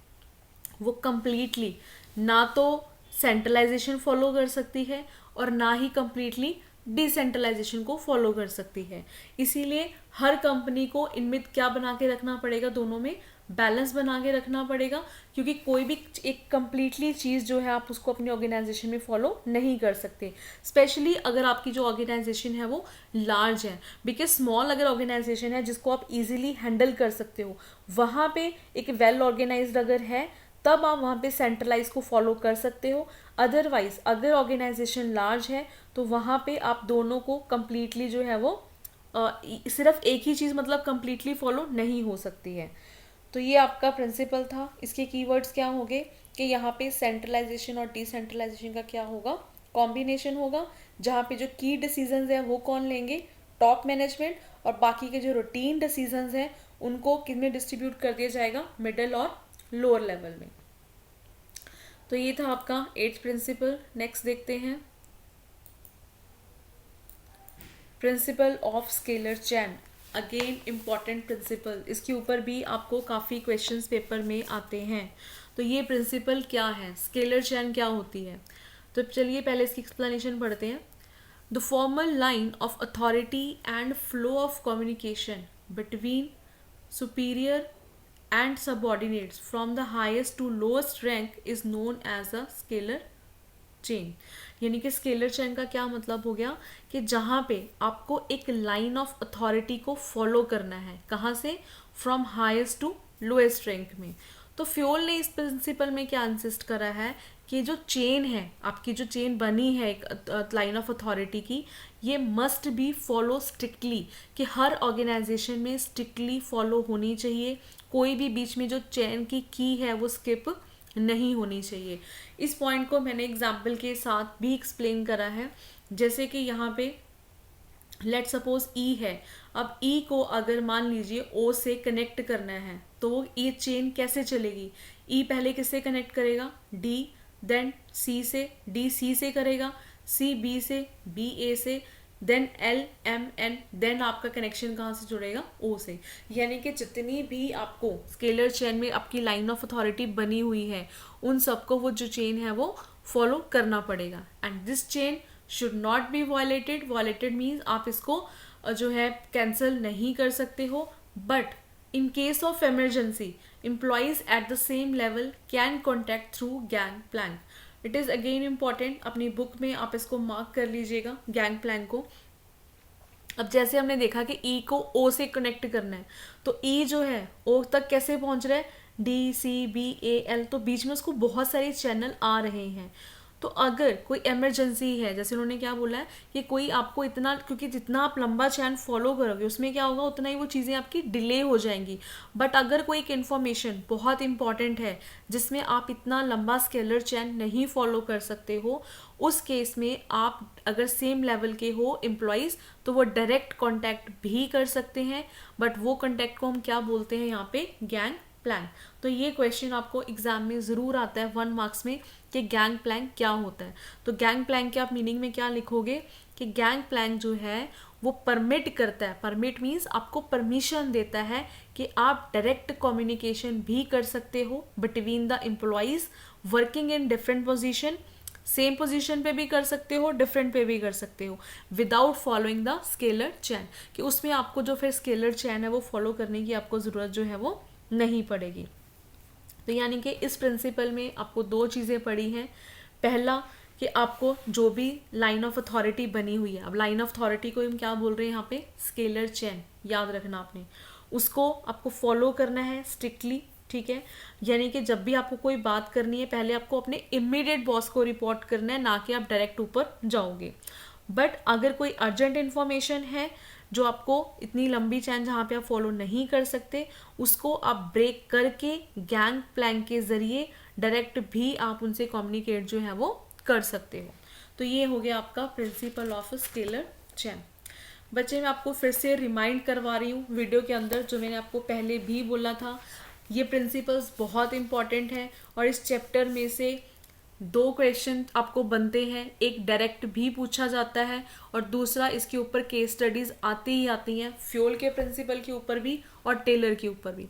वो कंप्लीटली ना तो सेंट्रलाइजेशन फॉलो कर सकती है और ना ही कंप्लीटली डिसेंट्रलाइजेशन को फॉलो कर सकती है। इसीलिए हर कंपनी को इनमें क्या बना के रखना पड़ेगा, दोनों में बैलेंस बना के रखना पड़ेगा, क्योंकि कोई भी एक कंप्लीटली चीज़ जो है आप उसको अपनी ऑर्गेनाइजेशन में फॉलो नहीं कर सकते, स्पेशली अगर आपकी जो ऑर्गेनाइजेशन है वो लार्ज है। बिकॉज स्मॉल अगर ऑर्गेनाइजेशन है जिसको आप इजीली हैंडल कर सकते हो, वहाँ पे एक वेल ऑर्गेनाइज्ड अगर है तब आप वहाँ पे सेंट्रलाइज को फॉलो कर सकते हो। अदरवाइज अगर ऑर्गेनाइजेशन लार्ज है तो वहाँ पे आप दोनों को कंप्लीटली जो है वो सिर्फ एक ही चीज़ मतलब कंप्लीटली फॉलो नहीं हो सकती है। तो ये आपका प्रिंसिपल था। इसके कीवर्ड्स क्या होंगे कि यहाँ पे सेंट्रलाइजेशन और डिसेंट्रलाइजेशन का क्या होगा, कॉम्बिनेशन होगा, जहाँ पे जो की डिसीजंस हैं वो कौन लेंगे, टॉप मैनेजमेंट, और बाकी के जो रूटीन डिसीजंस हैं उनको किसमें डिस्ट्रीब्यूट कर दिया जाएगा, मिडिल और लोअर लेवल में। तो ये था आपका 8th प्रिंसिपल। नेक्स्ट देखते हैं principle of scalar chain. Again important principal, इसके ऊपर भी आपको काफ़ी क्वेश्चंस पेपर में आते हैं। तो ये प्रिंसिपल क्या है, स्केलर चैन क्या होती है, तो चलिए पहले इसकी एक्सप्लेनेशन पढ़ते हैं। The formal line of authority and flow of communication between superior and subordinates from the highest to lowest rank is known as a scalar chain। यानी कि स्केलर चेन का क्या मतलब हो गया कि जहाँ पे आपको एक लाइन ऑफ अथॉरिटी को फॉलो करना है, कहाँ से, from highest to lowest rank में। तो फ्योल ने इस प्रिंसिपल में क्या इंसिस्ट करा है कि जो चेन है, आपकी जो चेन बनी है एक लाइन ऑफ अथॉरिटी की, ये मस्ट बी फॉलो स्ट्रिक्टली, कि हर ऑर्गेनाइजेशन में स्ट्रिक्टली फॉलो होनी चाहिए। कोई भी बीच में जो चेन की है वो स्किप नहीं होनी चाहिए। इस पॉइंट को मैंने एग्जाम्पल के साथ भी एक्सप्लेन करा है। जैसे कि यहाँ पे लेट सपोज ई है, अब ई को अगर मान लीजिए ओ से कनेक्ट करना है तो ये चेन कैसे चलेगी, ई पहले किससे कनेक्ट करेगा, डी, देन सी से, डी सी से करेगा, सी बी से, बी ए से, then L M N, then आपका कनेक्शन कहाँ से जुड़ेगा, ओ से। यानी कि जितनी भी आपको स्केलर चेन में आपकी लाइन ऑफ अथॉरिटी बनी हुई है उन सबको वो जो चेन है वो फॉलो करना पड़ेगा। And this chain should not be violated. Violated means आप इसको जो है कैंसिल नहीं कर सकते हो। But in case of emergency employees at the same level can contact through gang plank. It is again important, अपनी बुक में आप इसको मार्क कर लीजिएगा गैंग प्लैंक को। अब जैसे हमने देखा कि ई को ओ से कनेक्ट करना है, तो ई जो है ओ तक कैसे पहुंच रहा है, D C B A L, तो बीच में उसको बहुत सारे चैनल आ रहे हैं। तो अगर कोई इमरजेंसी है, जैसे उन्होंने क्या बोला है कि कोई आपको इतना, क्योंकि जितना आप लंबा चैन फॉलो करोगे उसमें क्या होगा, उतना ही वो चीज़ें आपकी डिले हो जाएंगी। बट अगर कोई एक इन्फॉर्मेशन बहुत इंपॉर्टेंट है जिसमें आप इतना लंबा स्केलर चैन नहीं फॉलो कर सकते हो, उस केस में आप अगर सेम लेवल के हो एम्प्लॉइज तो वो डायरेक्ट कॉन्टैक्ट भी कर सकते हैं। बट वो कॉन्टैक्ट को हम क्या बोलते हैं यहाँ पे, गैंग प्लैंक। तो ये क्वेश्चन आपको एग्जाम में ज़रूर आता है 1 मार्क्स में कि गैंग प्लैंक क्या होता है। तो गैंग प्लैंक के आप मीनिंग में क्या लिखोगे कि गैंग प्लैंक जो है वो परमिट करता है, परमिट मीन्स आपको परमिशन देता है कि आप डायरेक्ट कम्युनिकेशन भी कर सकते हो between the employees working in different position. Same position पे भी कर सकते हो, डिफरेंट पे भी कर सकते हो, विदाउट फॉलोइंग द स्केलर चैन, कि उसमें आपको जो फिर स्केलर चैन है वो फॉलो करने की आपको ज़रूरत जो है वो नहीं पड़ेगी। तो यानी कि इस प्रिंसिपल में आपको 2 चीज़ें पड़ी हैं। पहला कि आपको जो भी लाइन ऑफ अथॉरिटी बनी हुई है, अब लाइन ऑफ अथॉरिटी को हम क्या बोल रहे हैं यहाँ पे, स्केलर चेन, याद रखना आपने, उसको आपको फॉलो करना है स्ट्रिक्टली, ठीक है। यानी कि जब भी आपको कोई बात करनी है पहले आपको अपने इमीडिएट बॉस को रिपोर्ट करना है, ना कि आप डायरेक्ट ऊपर जाओगे। बट अगर कोई अर्जेंट इन्फॉर्मेशन है जो आपको इतनी लंबी चैन जहाँ पे आप फॉलो नहीं कर सकते, उसको आप ब्रेक करके गैंग प्लैंक के ज़रिए डायरेक्ट भी आप उनसे कम्युनिकेट जो है वो कर सकते हो। तो ये हो गया आपका प्रिंसिपल ऑफ स्केलर चैन। बच्चे मैं आपको फिर से रिमाइंड करवा रही हूँ वीडियो के अंदर, जो मैंने आपको पहले भी बोला था, ये प्रिंसिपल्स बहुत इंपॉर्टेंट हैं और इस चैप्टर में से 2 क्वेश्चन आपको बनते हैं, एक डायरेक्ट भी पूछा जाता है और दूसरा इसके ऊपर केस स्टडीज आती ही आती हैं, फ्यूल के प्रिंसिपल के ऊपर भी और टेलर के ऊपर भी।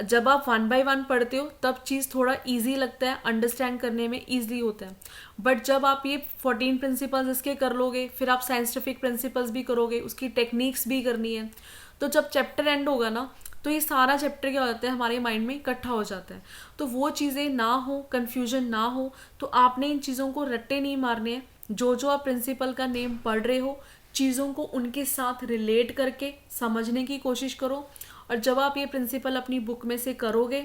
जब आप 1 बाय 1 पढ़ते हो तब चीज़ थोड़ा इजी लगता है, अंडरस्टैंड करने में ईजी होता है। बट जब आप ये 14 प्रिंसिपल्स इसके कर लोगे, फिर आप साइंटिफिक प्रिंसिपल्स भी करोगे, उसकी टेक्निक्स भी करनी है, तो जब चैप्टर एंड होगा ना तो ये सारा चैप्टर क्या हो जाता है, हमारे माइंड में इकट्ठा हो जाता है। तो वो चीज़ें ना हो, कन्फ्यूजन ना हो, तो आपने इन चीज़ों को रट्टे नहीं मारने हैं। जो जो आप प्रिंसिपल का नेम पढ़ रहे हो, चीज़ों को उनके साथ रिलेट करके समझने की कोशिश करो। और जब आप ये प्रिंसिपल अपनी बुक में से करोगे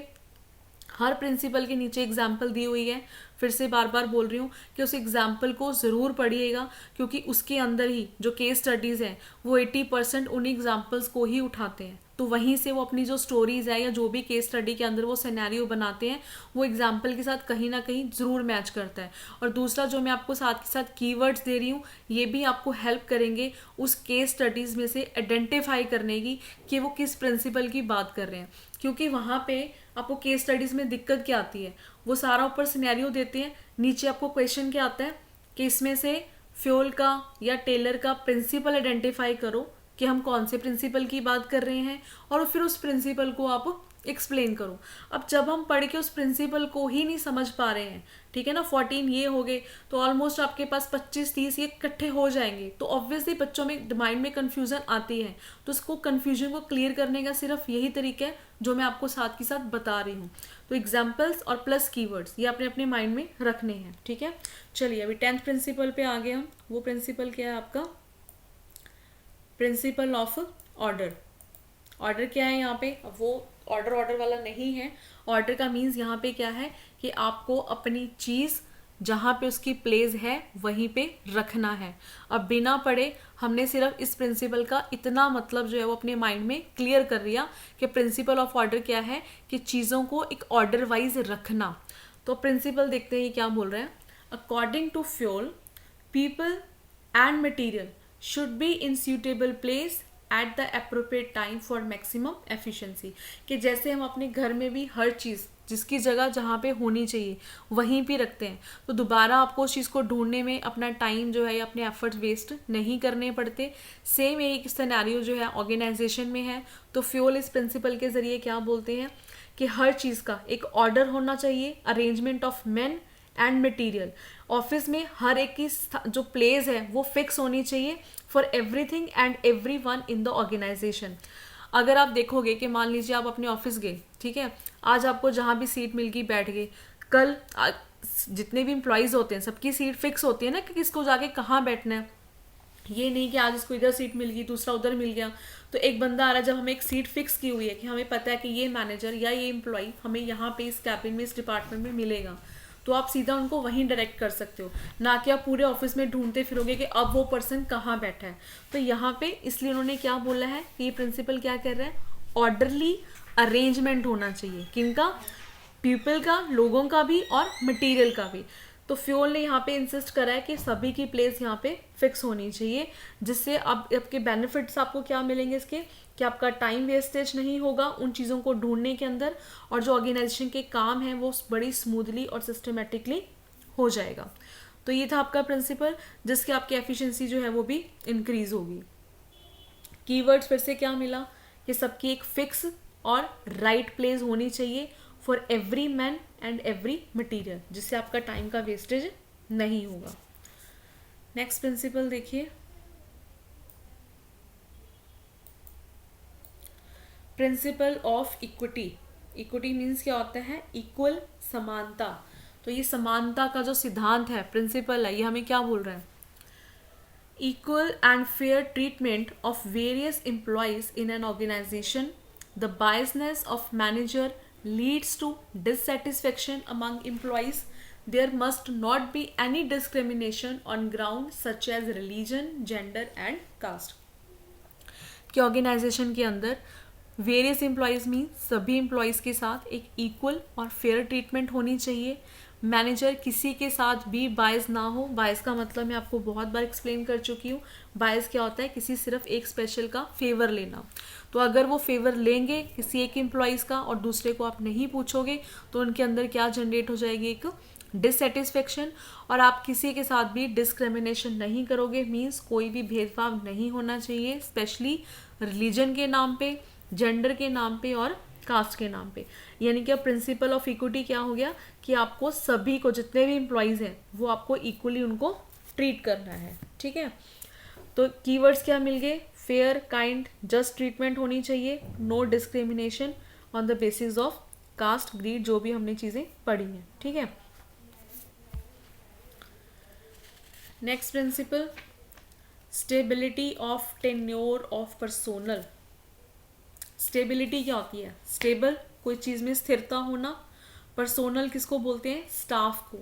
हर प्रिंसिपल के नीचे एग्जाम्पल दी हुई है। फिर से बार बार बोल रही हूँ कि उस एग्जाम्पल को ज़रूर पढ़िएगा, क्योंकि उसके अंदर ही जो केस स्टडीज़ हैं वो 80% उन एग्जाम्पल्स को ही उठाते हैं। तो वहीं से वो अपनी जो स्टोरीज है या जो भी केस स्टडी के अंदर वो सिनेरियो बनाते हैं वो एग्जाम्पल के साथ कहीं ना कहीं ज़रूर मैच करता है। और दूसरा जो मैं आपको साथ के साथ कीवर्ड्स दे रही हूँ ये भी आपको हेल्प करेंगे उस केस स्टडीज़ में से आइडेंटिफाई करने की कि वो किस प्रिंसिपल की बात कर रहे हैं। क्योंकि वहाँ पे आपको केस स्टडीज़ में दिक्कत क्या आती है, वो सारा ऊपर सिनेरियो देते हैं, नीचे आपको क्वेश्चन क्या आता है कि इसमें से फ्यूल का या टेलर का प्रिंसिपल आइडेंटिफाई करो कि हम कौन से प्रिंसिपल की बात कर रहे हैं, और फिर उस प्रिंसिपल को आप एक्सप्लेन करो। अब जब हम पढ़ के उस प्रिंसिपल को ही नहीं समझ पा रहे हैं, ठीक है ना, 14 ये हो गए तो ऑलमोस्ट आपके पास 25-30 ये इकट्ठे हो जाएंगे, तो ऑब्वियसली बच्चों में माइंड में कन्फ्यूजन आती है। तो उसको कन्फ्यूजन को क्लियर करने का सिर्फ यही तरीका है जो मैं आपको साथ के साथ बता रही हूँ। तो एग्जाम्पल्स और प्लस कीवर्ड्स ये अपने अपने माइंड में रखने हैं, ठीक है। चलिए अभी 10th प्रिंसिपल पे आ गए हम। वो प्रिंसिपल क्या है आपका, प्रिंसिपल ऑफ ऑर्डर। ऑर्डर क्या है यहाँ पे, अब वो ऑर्डर वाला नहीं है। ऑर्डर का मीन्स यहाँ पे क्या है कि आपको अपनी चीज़ जहाँ पे उसकी प्लेस है वहीं पे रखना है। अब बिना पढ़े हमने सिर्फ इस प्रिंसिपल का इतना मतलब जो है वो अपने माइंड में क्लियर कर लिया कि प्रिंसिपल ऑफ ऑर्डर क्या है कि चीज़ों को एक ऑर्डर वाइज रखना। तो प्रिंसिपल देखते हैं ये क्या बोल रहे हैं। According to Fayol people and material should be in suitable place at the appropriate time for maximum efficiency. कि जैसे हम अपने घर में भी हर चीज़ जिसकी जगह जहाँ पे होनी चाहिए वहीं पे रखते हैं, तो दोबारा आपको उस चीज़ को ढूंढने में अपना टाइम जो है या अपने एफर्ट्स वेस्ट नहीं करने पड़ते। सेम एक सिनेरियो जो है ऑर्गेनाइजेशन में है। तो फ्यूल इस प्रिंसिपल के जरिए क्या बोलते हैं कि हर चीज़ का एक ऑर्डर होना चाहिए, arrangement of main and material. Office में हर एक की जो प्लेस है वो फिक्स होनी चाहिए for everything and everyone in the organization. अगर आप देखोगे कि मान लीजिए आप अपने ऑफिस गए, ठीक है, आज आपको जहाँ भी सीट मिल गई बैठ गए, कल जितने भी एम्प्लॉयज़ होते हैं सबकी सीट फिक्स होती है ना कि किसको जाके कहाँ बैठना है। ये नहीं कि आज इसको इधर सीट मिल गई दूसरा उधर मिल गया। तो एक बंदा आ रहा है, जब हमें एक सीट फिक्स की हुई है कि हमें पता है कि ये मैनेजर या ये एम्प्लॉय हमें यहाँ पे इस कैबिन में इस डिपार्टमेंट में मिलेगा, तो आप सीधा उनको वहीं डायरेक्ट कर सकते हो, ना कि आप पूरे ऑफिस में ढूंढते फिरोगे कि अब वो पर्सन कहाँ बैठा है। तो यहाँ पे इसलिए उन्होंने क्या बोला है कि ये प्रिंसिपल क्या कर रहा है, ऑर्डरली अरेंजमेंट होना चाहिए। किनका, पीपल का, लोगों का भी और मटेरियल का भी। तो फ्यूल ने यहाँ पे इंसिस्ट करा है कि सभी की प्लेस यहाँ पे फिक्स होनी चाहिए, जिससे अब आपके बेनिफिट्स आपको क्या मिलेंगे इसके कि आपका टाइम वेस्टेज नहीं होगा उन चीज़ों को ढूंढने के अंदर, और जो ऑर्गेनाइजेशन के काम है वो बड़ी स्मूथली और सिस्टमेटिकली हो जाएगा। तो ये था आपका प्रिंसिपल जिसकी आपकी एफिशिएंसी जो है वो भी इंक्रीज होगी। कीवर्ड्स फिर से क्या मिला कि सबकी एक फिक्स और राइट प्लेस होनी चाहिए for every man and every material, जिससे आपका टाइम का वेस्टेज नहीं होगा। नेक्स्ट प्रिंसिपल देखिए, principle of equity. Equity means क्या होता है, इक्वल, समानता। तो ये समानता का जो सिद्धांत है, प्रिंसिपल है, ये हमें क्या बोल रहा है, equal and fair treatment of various employees in an organization. The biasness of manager leads to dissatisfaction among employees. There must not be any discrimination on grounds such as religion, gender and caste. कि organisation के अंदर various employees mean सभी employees के साथ एक equal और fair treatment होनी चाहिए। मैनेजर किसी के साथ भी बायस ना हो। बायस का मतलब मैं आपको बहुत बार एक्सप्लेन कर चुकी हूँ। बायस क्या होता है, किसी सिर्फ एक स्पेशल का फेवर लेना। तो अगर वो फेवर लेंगे किसी एक एम्प्लॉयज़ का और दूसरे को आप नहीं पूछोगे तो उनके अंदर क्या जनरेट हो जाएगी, एक डिससेटिस्फेक्शन। और आप किसी के साथ भी डिस्क्रिमिनेशन नहीं करोगे, मीन्स कोई भी भेदभाव नहीं होना चाहिए, स्पेशली रिलीजन के नाम पे, जेंडर के नाम पे और कास्ट के नाम पे। यानी कि प्रिंसिपल ऑफ इक्विटी क्या हो गया कि आपको सभी को, जितने भी एम्प्लॉयज़ हैं वो आपको इक्वली उनको ट्रीट करना है, ठीक है। तो कीवर्ड्स क्या मिल गए, फेयर, काइंड, जस्ट ट्रीटमेंट होनी चाहिए, no discrimination on the basis of caste, creed, जो भी हमने चीज़ें पढ़ी हैं, ठीक है। Next principle, stability of tenure of personnel. Stability क्या होती है, स्टेबल, कोई चीज़ में स्थिरता होना, पर्सोनल किसको बोलते हैं? स्टाफ को।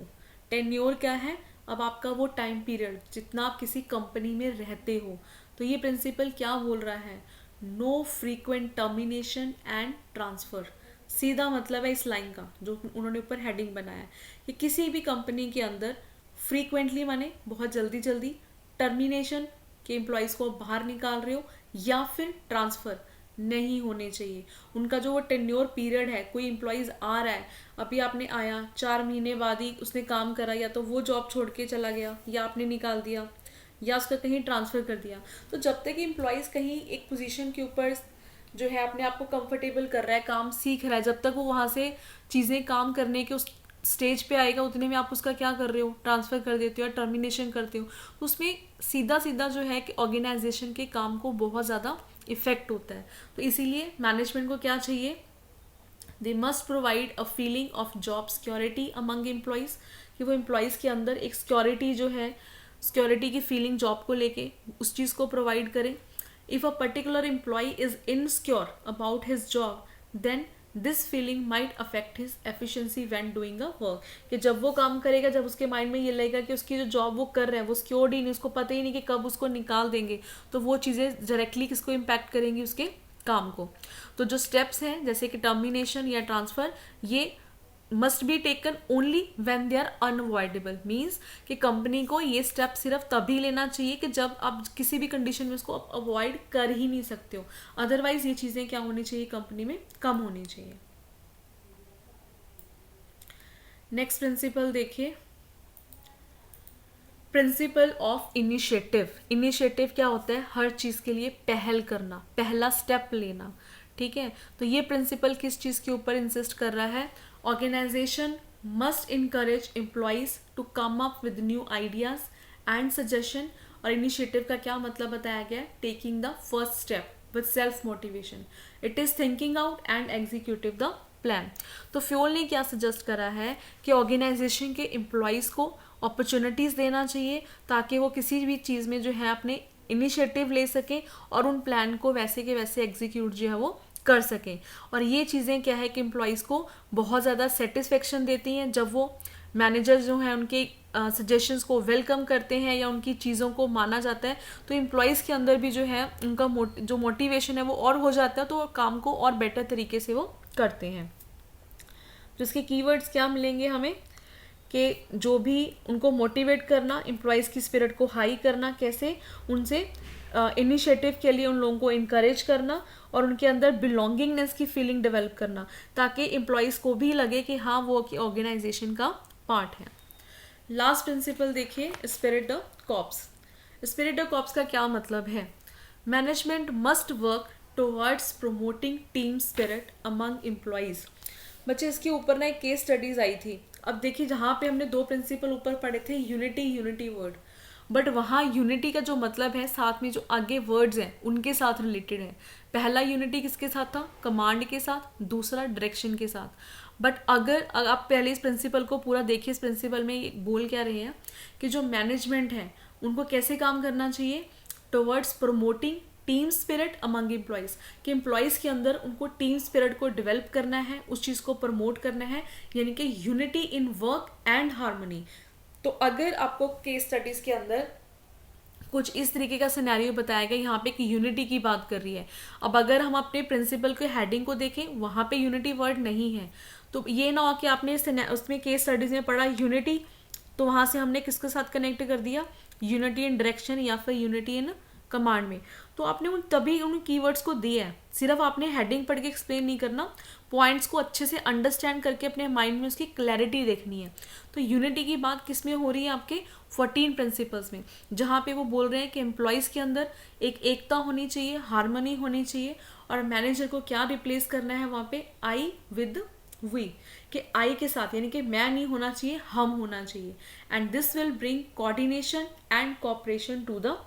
टेन्योर क्या है? अब आपका वो टाइम पीरियड जितना आप किसी कंपनी में रहते हो। तो ये प्रिंसिपल क्या बोल रहा है? No frequent termination and transfer. सीधा मतलब है इस लाइन का जो उन्होंने ऊपर हेडिंग बनाया है कि किसी भी कंपनी के अंदर फ्रीक्वेंटली माने बहुत जल्दी जल्दी, टर्मिनेशन के एम्प्लॉयज़ को बाहर निकाल रहे हो, या फिर ट्रांसफ़र नहीं होने चाहिए। उनका जो वो टेन्योर पीरियड है, कोई एम्प्लॉयज़ आ रहा है, अभी आपने आया 4 महीने बाद ही उसने काम करा, या तो वो जॉब छोड़ के चला गया, या आपने निकाल दिया, या उसका कहीं ट्रांसफ़र कर दिया। तो जब तक एम्प्लॉयज़ कहीं एक पोजीशन के ऊपर जो है अपने आप को कंफर्टेबल कर रहा है, काम सीख रहा है, जब तक वो वहाँ से चीज़ें काम करने के उस स्टेज पे आएगा उतने में आप उसका क्या कर रहे हो? ट्रांसफ़र कर देते हो या टर्मिनेशन करते हो। तो उसमें सीधा सीधा जो है कि ऑर्गेनाइजेशन के काम को बहुत ज़्यादा इफेक्ट होता है। तो इसीलिए मैनेजमेंट को क्या चाहिए? They must provide a feeling of job security among employees, कि वो एम्प्लॉयज़ के अंदर एक सिक्योरिटी जो है, सिक्योरिटी की फीलिंग जॉब को लेके उस चीज़ को प्रोवाइड करें। If a particular employee is insecure about his job, then this feeling might affect his efficiency when doing a work, कि जब वो काम करेगा, जब उसके माइंड में ये लगेगा कि उसकी जो जॉब वो कर रहे हैं वो सिक्योर्ड ही नहीं, उसको पता ही नहीं कि कब उसको निकाल देंगे, तो वो चीज़ें डायरेक्टली किसको इम्पैक्ट करेंगी? उसके काम को। तो जो स्टेप्स हैं जैसे कि टर्मिनेशन या ट्रांसफ़र, ये must be taken only when they are unavoidable. Means कि कंपनी को ये स्टेप सिर्फ तभी लेना चाहिए कि जब आप किसी भी कंडीशन में उसको अवॉइड कर ही नहीं सकते हो। अदरवाइज ये चीज़ें क्या होनी चाहिए? कंपनी में कम होनी चाहिए। नेक्स्ट प्रिंसिपल देखिए, प्रिंसिपल ऑफ इनिशिएटिव। इनिशिएटिव क्या होता है? हर चीज़ के लिए पहल करना, पहला स्टेप लेना। ठीक है, तो ये प्रिंसिपल किस चीज़ के ऊपर इंसिस्ट कर रहा है? Organization must encourage employees to come up with new ideas and suggestion. और इनिशिएटिव का क्या मतलब बताया गया है? Taking the first step with self motivation. It is thinking out and executive the plan. तो फ्योल ने क्या सजेस्ट करा है कि ऑर्गेनाइजेशन के एम्प्लॉयज़ को अपॉर्चुनिटीज़ देना चाहिए ताकि वो किसी भी चीज़ में जो है अपने इनिशिएटिव ले सकें और उन प्लान को वैसे के वैसे एग्जीक्यूट जो है वो कर सकें। और ये चीज़ें क्या है कि एम्प्लॉयज़ को बहुत ज़्यादा सेटिस्फेक्शन देती हैं जब वो मैनेजर जो है उनके सजेशंस को वेलकम करते हैं या उनकी चीज़ों को माना जाता है। तो एम्प्लॉयज़ के अंदर भी जो है उनका जो मोटिवेशन है वो और हो जाता है, तो वो काम को और बेटर तरीके से वो करते हैं। जिसके कीवर्ड्स क्या मिलेंगे हमें कि जो भी उनको मोटिवेट करना, एम्प्लॉयज़ की स्पिरिट को हाई करना, कैसे? उनसे इनिशिएटिव के लिए उन लोगों को इनकरेज करना और उनके अंदर बिलोंगिंगनेस की फीलिंग डेवलप करना ताकि एम्प्लॉयज़ को भी लगे कि हाँ वो कि ऑर्गेनाइजेशन का पार्ट है। लास्ट प्रिंसिपल देखिए, spirit the corps. Spirit the corps का क्या मतलब है? Management must work towards promoting team spirit among employees. बच्चे इसके ऊपर ना एक केस स्टडीज आई थी। अब देखिए जहाँ पे हमने 2 प्रिंसिपल ऊपर पढ़े थे, यूनिटी, यूनिटी वर्ड, बट वहाँ यूनिटी का जो मतलब है साथ में जो आगे वर्ड्स हैं उनके साथ रिलेटेड है। पहला यूनिटी किसके साथ था? कमांड के साथ, दूसरा डायरेक्शन के साथ। बट अगर आप पहले इस प्रिंसिपल को पूरा देखिए, इस प्रिंसिपल में बोल क्या रहे हैं कि जो मैनेजमेंट है उनको कैसे काम करना चाहिए? Towards promoting team spirit among employees, कि एम्प्लॉयज़ के अंदर उनको टीम स्पिरिट को डेवलप करना है, उस चीज़ को प्रमोट करना है, यानी कि unity in work and harmony. तो अगर आपको केस स्टडीज़ के अंदर कुछ इस तरीके का सिनेरियो बताया गया, यहाँ पे कि यूनिटी की बात कर रही है। अब अगर हम अपने प्रिंसिपल के हेडिंग को देखें, वहाँ पे यूनिटी वर्ड नहीं है, तो ये ना हो कि आपने उसमें केस स्टडीज़ में पढ़ा यूनिटी, तो वहाँ से हमने किसके साथ कनेक्ट कर दिया? यूनिटी इन डायरेक्शन या फिर यूनिटी इन कमांड में। तो आपने तभी उन कीवर्ड्स को दिया है, सिर्फ आपने हेडिंग पढ़ के एक्सप्लेन नहीं करना, पॉइंट्स को अच्छे से अंडरस्टैंड करके अपने माइंड में उसकी क्लैरिटी देखनी है। तो यूनिटी की बात किस में हो रही है? आपके 14 प्रिंसिपल्स में, जहाँ पे वो बोल रहे हैं कि एम्प्लॉयज़ के अंदर एक एकता होनी चाहिए, हार्मनी होनी चाहिए, और मैनेजर को क्या रिप्लेस करना है वहाँ पे? आई विद वी, कि आई के साथ, यानी कि मैं नहीं होना चाहिए, हम होना चाहिए। And this will bring coordination and cooperation to the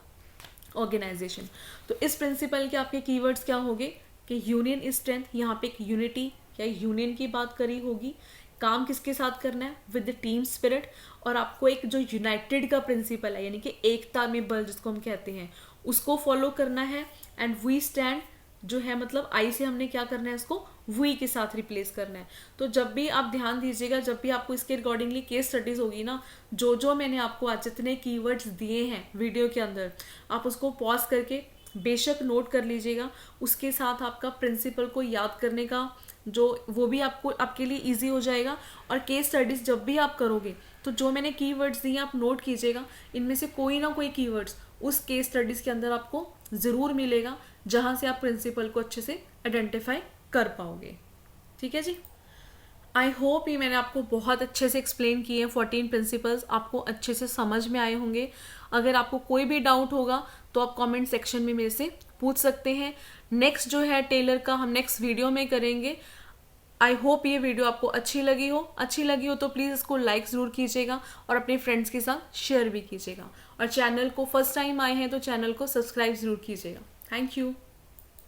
organization. तो इस प्रिंसिपल के आपके कीवर्ड्स क्या होंगे कि यूनियन इज स्ट्रेंथ, यहाँ पे एक यूनिटी या यूनियन की बात करी होगी, काम किसके साथ करना है? विद द टीम स्पिरिट, और आपको एक जो यूनाइटेड का प्रिंसिपल है यानी कि एकता में बल जिसको हम कहते हैं उसको फॉलो करना है। एंड वी स्टैंड जो है मतलब आई से हमने क्या करना है, इसको वी के साथ रिप्लेस करना है। तो जब भी आप ध्यान दीजिएगा, जब भी आपको इसके अकॉर्डिंगली केस स्टडीज होगी ना, जो जो मैंने आपको आज जितने कीवर्ड्स दिए हैं वीडियो के अंदर, आप उसको पॉज करके बेशक नोट कर लीजिएगा। उसके साथ आपका प्रिंसिपल को याद करने का जो वो भी आपको आपके लिए इजी हो जाएगा। और केस स्टडीज जब भी आप करोगे तो जो मैंने कीवर्ड्स दिए आप नोट कीजिएगा, इनमें से कोई ना कोई कीवर्ड्स उस केस स्टडीज के अंदर आपको ज़रूर मिलेगा, जहाँ से आप प्रिंसिपल को अच्छे से आइडेंटिफाई कर पाओगे। ठीक है जी। आई होप ये मैंने आपको बहुत अच्छे से एक्सप्लेन किए हैं 14 प्रिंसिपल्स, आपको अच्छे से समझ में आए होंगे। अगर आपको कोई भी डाउट होगा तो आप कमेंट सेक्शन में मेरे से पूछ सकते हैं। नेक्स्ट जो है टेलर का हम नेक्स्ट वीडियो में करेंगे। आई होप ये वीडियो आपको अच्छी लगी हो तो प्लीज़ इसको लाइक ज़रूर कीजिएगा और अपने फ्रेंड्स के साथ शेयर भी कीजिएगा। और चैनल को फर्स्ट टाइम आए हैं तो चैनल को सब्सक्राइब ज़रूर कीजिएगा। Thank you.